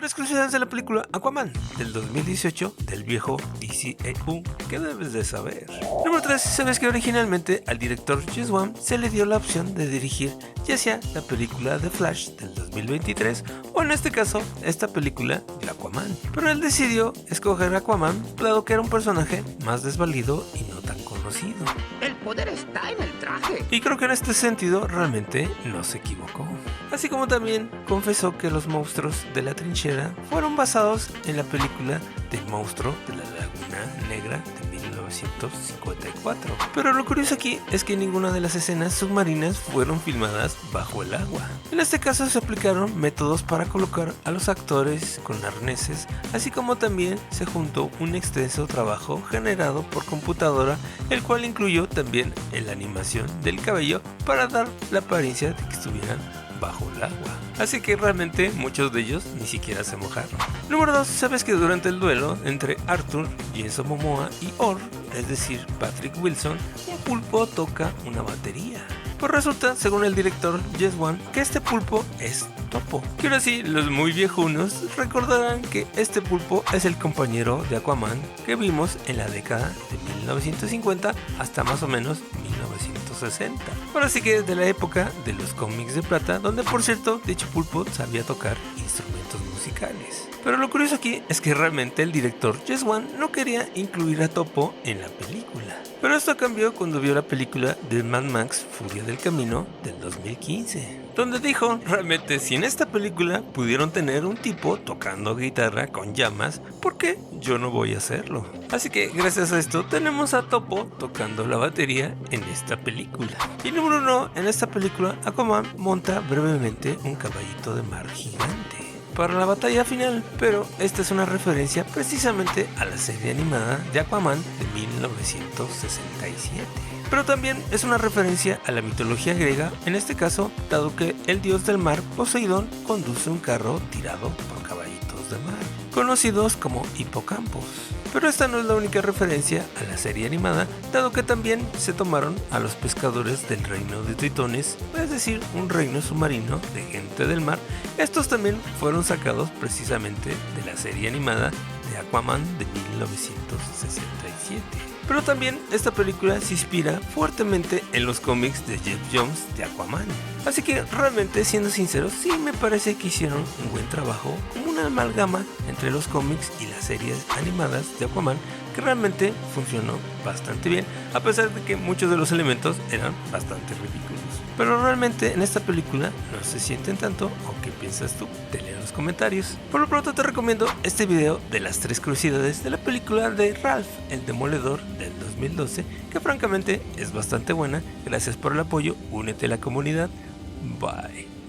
Tres curiosidades de la película Aquaman del 2018 del viejo DCEU que debes de saber. Número 3. ¿Sabes que originalmente al director James Wan se le dio la opción de dirigir ya sea la película The Flash del 2023 o en este caso esta película de Aquaman? Pero él decidió escoger Aquaman dado que era un personaje más desvalido y no tan conocido. El poder está en el traje. Y creo que en este sentido realmente no se equivocó. Así como también confesó que los monstruos de la trinchera fueron basados en la película del monstruo de la Laguna Negra de 1954. Pero lo curioso aquí es que ninguna de las escenas submarinas fueron filmadas bajo el agua. En este caso se aplicaron métodos para colocar a los actores con arneses, así como también se juntó un extenso trabajo generado por computadora, el cual incluyó también la animación del cabello para dar la apariencia de que estuvieran bajo el agua. Así que realmente muchos de ellos ni siquiera se mojaron. Número 2. ¿Sabes que durante el duelo entre Arthur, Jason Momoa y Orr, es decir, Patrick Wilson, un pulpo toca una batería? Pues resulta, según el director James Wan, que este pulpo es Topo. Que ahora sí, los muy viejunos recordarán que este pulpo es el compañero de Aquaman que vimos en la década de 1950 hasta más o menos 1960. Ahora sí que desde la época de los cómics de plata, donde por cierto dicho pulpo sabía tocar instrumentos musicales. Pero lo curioso aquí es que realmente el director James Wan no quería incluir a Topo en la película. Pero esto cambió cuando vio la película de Mad Max Furia del Camino del 2015, donde dijo, realmente si en esta película pudieron tener un tipo tocando guitarra con llamas, ¿por qué yo no voy a hacerlo? Así que gracias a esto tenemos a Topo tocando la batería en esta película. Y número 1, en esta película Aquaman monta brevemente un caballito de mar gigante para la batalla final, pero esta es una referencia precisamente a la serie animada de Aquaman de 1967. Pero también es una referencia a la mitología griega, en este caso, dado que el dios del mar, Poseidón, conduce un carro tirado por caballitos de mar, conocidos como hipocampos. Pero esta no es la única referencia a la serie animada, dado que también se tomaron a los pescadores del reino de Tritones, es decir, un reino submarino de gente del mar. Estos también fueron sacados precisamente de la serie animada de Aquaman de 1967. Pero también esta película se inspira fuertemente en los cómics de Jeff Jones de Aquaman. Así que realmente, siendo sinceros, sí me parece que hicieron un buen trabajo como una amalgama entre los cómics y las series animadas de Aquaman, que realmente funcionó bastante bien, a pesar de que muchos de los elementos eran bastante ridículos. Pero realmente en esta película no se sienten tanto, ¿o qué piensas tú? Te leo en los comentarios. Por lo pronto te recomiendo este video de las 3 curiosidades de la película de Ralph, el Demoledor del 2012, que francamente es bastante buena. Gracias por el apoyo, únete a la comunidad. Bye.